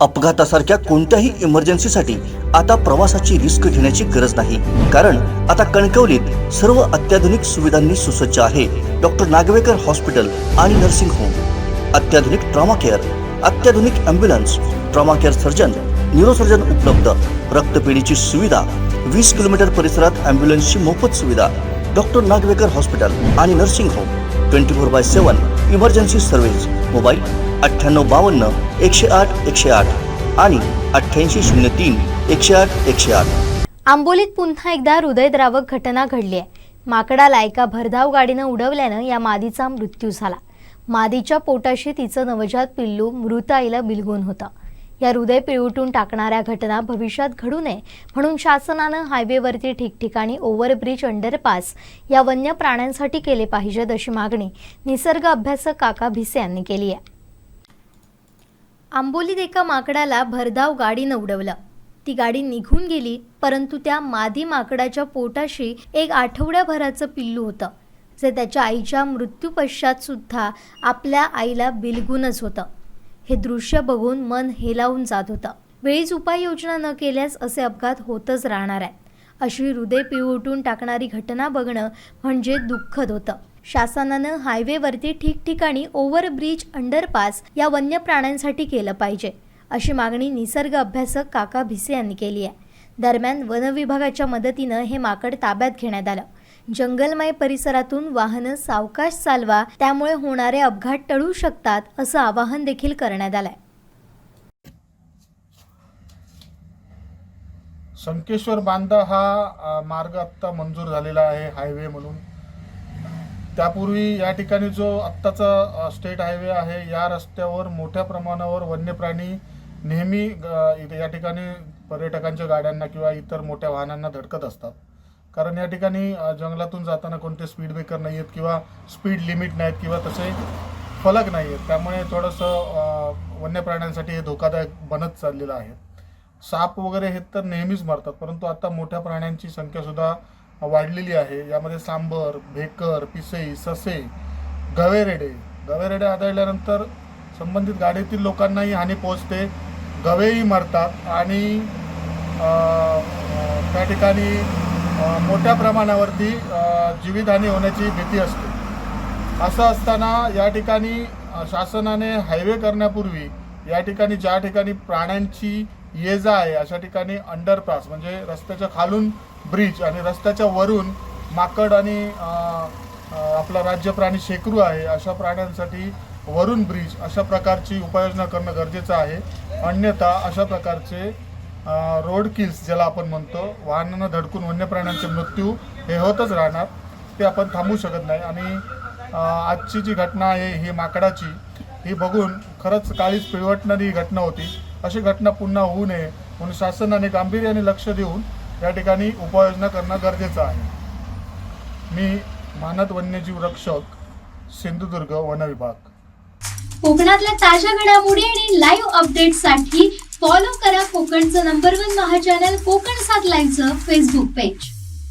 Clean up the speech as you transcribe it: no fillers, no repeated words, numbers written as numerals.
अपघातासारख्या कोणत्याही इमर्जन्सीसाठी आता प्रवासाची रिस्क घेण्याची गरज नाही, कारण आता कणकवलीत सर्व अत्याधुनिक सुविधांनी सुसज्ज आहे डॉक्टर नागवेकर हॉस्पिटल आणि नर्सिंग होम। अत्याधुनिक ट्रॉमा केअर, अत्याधुनिक ambulance, trauma care surgeon, neurosurgeon उपलब्ध, रक्तपेढीची सुविधा, 20 किलोमीटर परिसरात ॲम्ब्युलन्सची मोफत सुविधा। डॉक्टर नागवेकर हॉस्पिटल आणि nursing home 24/7 emergency service. Mobile 9852 108 108 आणि 8803 108 108। आंबोलीत पुन्हा एकदा हृदयद्रावक घटना घडली आहे। माकडाला एका भरधाव गाडीनं उडवल्यानं या मादीचा मृत्यू झाला। मादीच्या पोटाशी तिचं नवजात पिल्लू मृत आईला बिलगून होतं। या हृदय पिळवटून टाकणाऱ्या घटना भविष्यात घडू नये म्हणून शासनानं हायवेवरती ठिकठिकाणी ओव्हरब्रिज, अंडरपास या वन्य प्राण्यांसाठी केले पाहिजेत अशी मागणी निसर्ग अभ्यासक काका भिसे यांनी केली आहे। आंबोलीत एका माकडाला भरधाव गाडीनं उडवलं। ती गाडी निघून गेली, परंतु त्या मादी माकडाच्या पोटाशी एक आठवड्याभराचं पिल्लू होतं, जे त्याच्या आईच्या मृत्यूपश्चात सुद्धा आपल्या आईला बिलगूनच होतं। हे दृश्य बघून मन हेलावून जात होतं। वेळीच उपाययोजना न केल्यास असे अपघात होतच राहणार आहे। अशी हृदय पिळवटून टाकणारी घटना बघणं म्हणजे दुःखद होतं। शासनानं हायवेवरती ठिकठिकाणी ओव्हरब्रिज, अंडरपास या वन्य प्राण्यांसाठी केलं पाहिजे अशी मागणी निसर्ग अभ्यासक काका भिसे यांनी केली आहे। दरम्यान वन विभागाच्या मदतीनं हे माकड ताब्यात घेण्यात आलं। जंगलमय परिसरातून वाहनं सावकाश चालवा, त्यामुळे होणारे अपघात टळू शकतात असं आवाहन देखील करण्यात आलंय। संकेश्वर बांधा हा मार्ग आत्ता मंजूर झालेला आहे हायवे म्हणून। त्यापूर्वी या ठिकाणी जो आत्ताचा स्टेट हायवे आहे, या रस्त्यावर मोठ्या प्रमाणावर वन्य प्राणी नेहमी या ठिकाणी पर्यटकांच्या गाड्यांना किंवा इतर मोठ्या वाहनांना धडकत असतात। कारण या ठिकाणी जंगलातून जाताना कोणते स्पीड ब्रेकर नाही आहेत किंवा स्पीड लिमिट नाहीत किंवा तसे फलक नाही आहेत, त्यामुळे थोडंसं वन्य प्राण्यांसाठी हे धोकादायक बनत चाललेलं आहे। साप वगैरे हे तर नेहमीच मरतात, परंतु आता मोठ्या प्राण्यांची संख्यासुद्धा वाढलेली आहे। यामध्ये सांबर, भेकर, पिसई, ससे, गवेरेडे आढळल्यानंतर संबंधित गाडीतील लोकांनाही हानी पोहोचते, गवेही मरतात आणि त्या ठिकाणी मोठ्या प्रमाणावरती जीवितहानी होण्याची भीती असते। असं असताना या ठिकाणी शासनाने हायवे करण्यापूर्वी या ठिकाणी ज्या ठिकाणी प्राण्यांची ये जा आहे अशा ठिकाणी अंडरपास म्हणजे रस्त्याच्या खालून ब्रिज आणि रस्त्याच्या वरून माकड आणि आपला राज्य प्राणी शेकरू आहे अशा प्राण्यांसाठी वरून ब्रिज अशा प्रकारची उपाययोजना करणं गरजेचं आहे। अन्यथा अशा प्रकारचे रोड किल्स ज्याला आपण म्हणतो, वाहनांना धडकून वन्य प्राण्यांचे मृत्यू हे होतच राहणार, ते आपण थांबवू शकत नाही। आणि आजची जी घटना आहे ही माकडाची, ही बघून खरंच काळीच पिळवटणारी घटना होती। अशी घटना पुन्हा होऊ नये म्हणून शासनाने गांभीर्याने लक्ष देऊन या ठिकाणी उपाययोजना करणं गरजेचं आहे। मी मानद वन्यजीव रक्षक, सिंधुदुर्ग, वन विभाग। कोकणातल्या ताज्या घडामोडी आणि लाईव्ह अपडेट्ससाठी फॉलो करा कोकणचं नंबर 1 महा चॅनल कोकण 7 लाईव्हचं फेसबुक पेज।